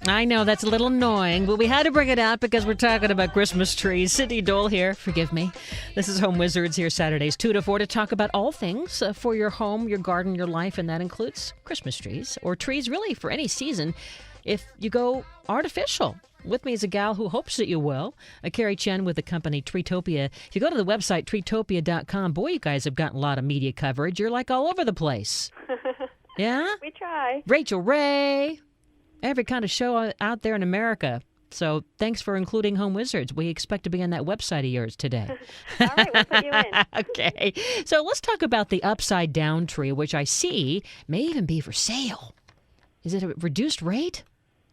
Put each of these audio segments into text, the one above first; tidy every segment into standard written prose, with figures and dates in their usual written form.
I know that's a little annoying, but we had to bring it out because we're talking about Christmas trees. Cindy Dole here. Forgive me. This is Home Wizards here Saturdays 2 to 4 to talk about all things for your home, your garden, your life, and that includes Christmas trees or trees really for any season if you go artificial. With me is a gal who hopes that you will, Carrie Chen with the company Treetopia. If you go to the website, treetopia.com, boy, you guys have gotten a lot of media coverage. You're like all over the place. Yeah? We try. Rachel Ray, every kind of show out there in America. So thanks for including Home Wizards. We expect to be on that website of yours today. All right, we'll put you in. Okay. So let's talk about the upside down tree, which I see may even be for sale. Is it a reduced rate?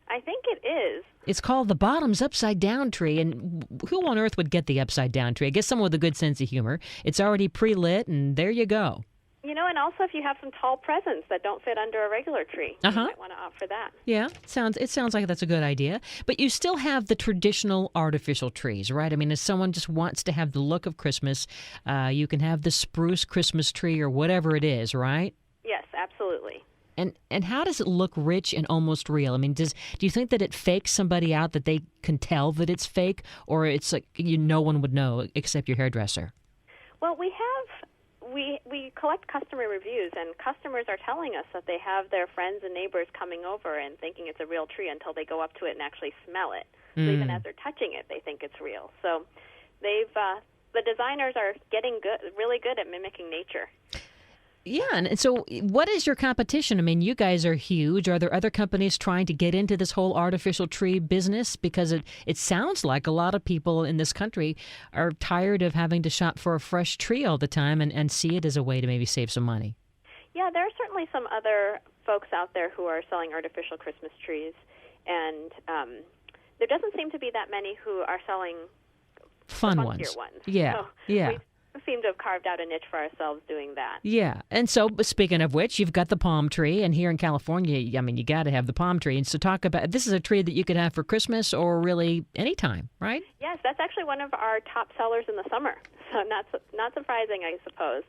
I think it is. It's called the Bottoms Upside Down Tree, and who on earth would get the upside down tree? I guess someone with a good sense of humor. It's already pre-lit, and there you go. You know, and also if you have some tall presents that don't fit under a regular tree, you might want to opt for that. Yeah, it sounds like that's a good idea. But you still have the traditional artificial trees, right? I mean, if someone just wants to have the look of Christmas, you can have the spruce Christmas tree or whatever it is, right? Yes, absolutely. And how does it look rich and almost real? I mean, do you think that it fakes somebody out that they can tell that it's fake, or it's like no one would know except your hairdresser? Well, we collect customer reviews, and customers are telling us that they have their friends and neighbors coming over and thinking it's a real tree until they go up to it and actually smell it. So even as they're touching it, they think it's real. So the designers are getting really good at mimicking nature. Yeah, and so what is your competition? I mean, you guys are huge. Are there other companies trying to get into this whole artificial tree business? Because it sounds like a lot of people in this country are tired of having to shop for a fresh tree all the time and see it as a way to maybe save some money. Yeah, there are certainly some other folks out there who are selling artificial Christmas trees, and there doesn't seem to be that many who are selling fun ones. Yeah, so yeah. We seem to have carved out a niche for ourselves doing that. Yeah. And so speaking of which, you've got the palm tree. And here in California, I mean, you got to have the palm tree. And so talk about, this is a tree that you could have for Christmas or really anytime, right? Yes, that's actually one of our top sellers in the summer. So not surprising, I suppose.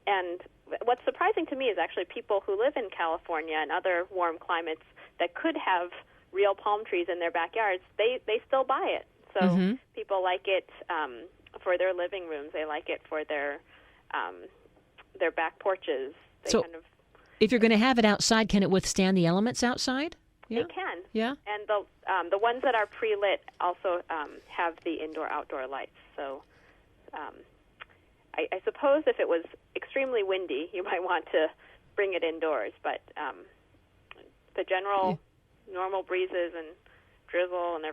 And what's surprising to me is actually people who live in California and other warm climates that could have real palm trees in their backyards, they still buy it. So people like it for their living rooms. They like it for their back porches. If you're going to have it outside, can it withstand the elements outside? Yeah. It can. Yeah. And the ones that are pre-lit also have the indoor-outdoor lights. So I suppose if it was extremely windy, you might want to bring it indoors. But the general normal breezes and drizzle and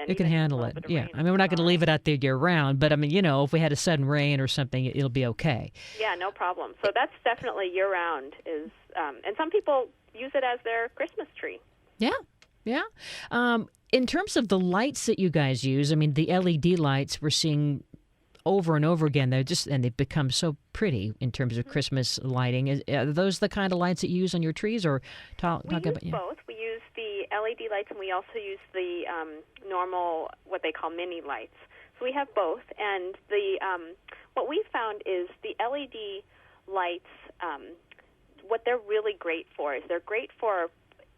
it can handle it. Yeah. I mean, we're not going to leave it out there year round, but I mean, if we had a sudden rain or something, it'll be okay. Yeah, no problem. So that's definitely year round and some people use it as their Christmas tree. Yeah. Yeah. In terms of the lights that you guys use, I mean, the LED lights we're seeing over and over again, they've become so pretty in terms of Christmas lighting. Are those the kind of lights that you use on your trees, or talk we about use both? We use the LED lights, and we also use the normal, what they call mini lights. So we have both, and the what we found is the LED lights. What they're really great for is they're great for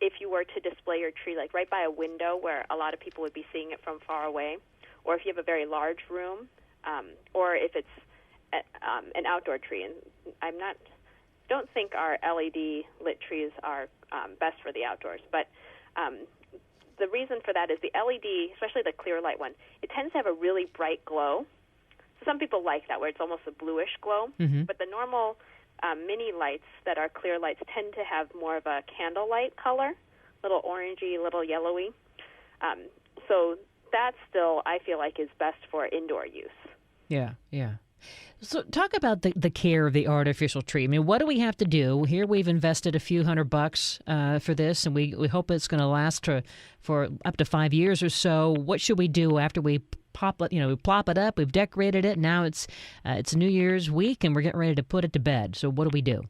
if you were to display your tree like right by a window where a lot of people would be seeing it from far away, or if you have a very large room. Or if it's an outdoor tree, and don't think our LED lit trees are best for the outdoors. But the reason for that is the LED, especially the clear light one, it tends to have a really bright glow. So some people like that, where it's almost a bluish glow. But the normal mini lights that are clear lights tend to have more of a candlelight color, little orangey, little yellowy. So that still, I feel like, is best for indoor use. Yeah, yeah. So talk about the care of the artificial tree. I mean, what do we have to do? Here we've invested a few $100 for this, and we hope it's going to last for up to 5 years or so. What should we do after we plop it up, we've decorated it, now it's New Year's week, and we're getting ready to put it to bed. So what do we do?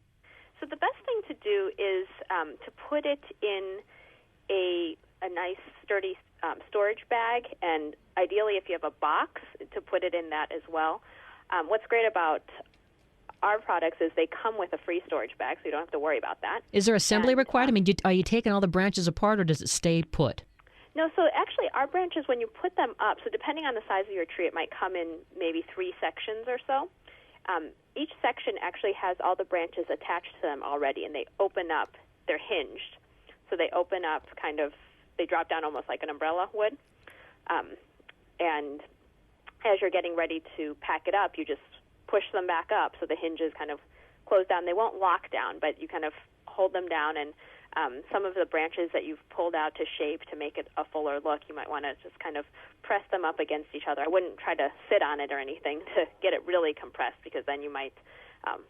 So the best thing to do is to put it in a nice, sturdy storage bag, and ideally if you have a box, to put it in that as well. What's great about our products is they come with a free storage bag, so you don't have to worry about that. Is there assembly required? I mean, are you taking all the branches apart, or does it stay put? No, so actually our branches, when you put them up, so depending on the size of your tree, it might come in maybe 3 sections or so. Each section actually has all the branches attached to them already, and they open up. They're hinged. So they open up they drop down almost like an umbrella would. And as you're getting ready to pack it up, you just push them back up so the hinges kind of close down. They won't lock down, but you kind of hold them down, and some of the branches that you've pulled out to shape to make it a fuller look, you might want to just kind of press them up against each other. I wouldn't try to sit on it or anything to get it really compressed, because then you might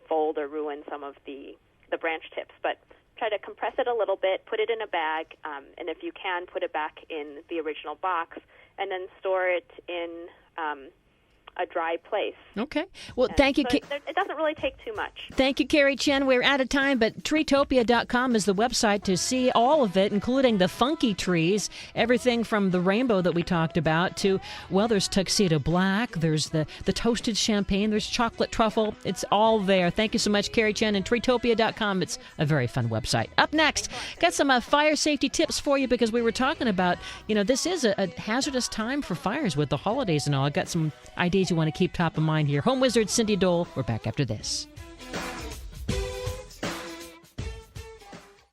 fold or ruin some of the branch tips. But try to compress it a little bit, put it in a bag, and if you can, put it back in the original box, and then store it in a dry place. Okay. Well, thank you. So it doesn't really take too much. Thank you, Carrie Chen. We're out of time, but Treetopia.com is the website to see all of it, including the funky trees, everything from the rainbow that we talked about to, well, there's tuxedo black, there's the toasted champagne, there's chocolate truffle. It's all there. Thank you so much, Carrie Chen, and Treetopia.com. It's a very fun website. Up next, got some fire safety tips for you, because we were talking about, this is a hazardous time for fires with the holidays and all. I got some ideas you want to keep top of mind here. Home Wizard Cindy Dole. We're back after this.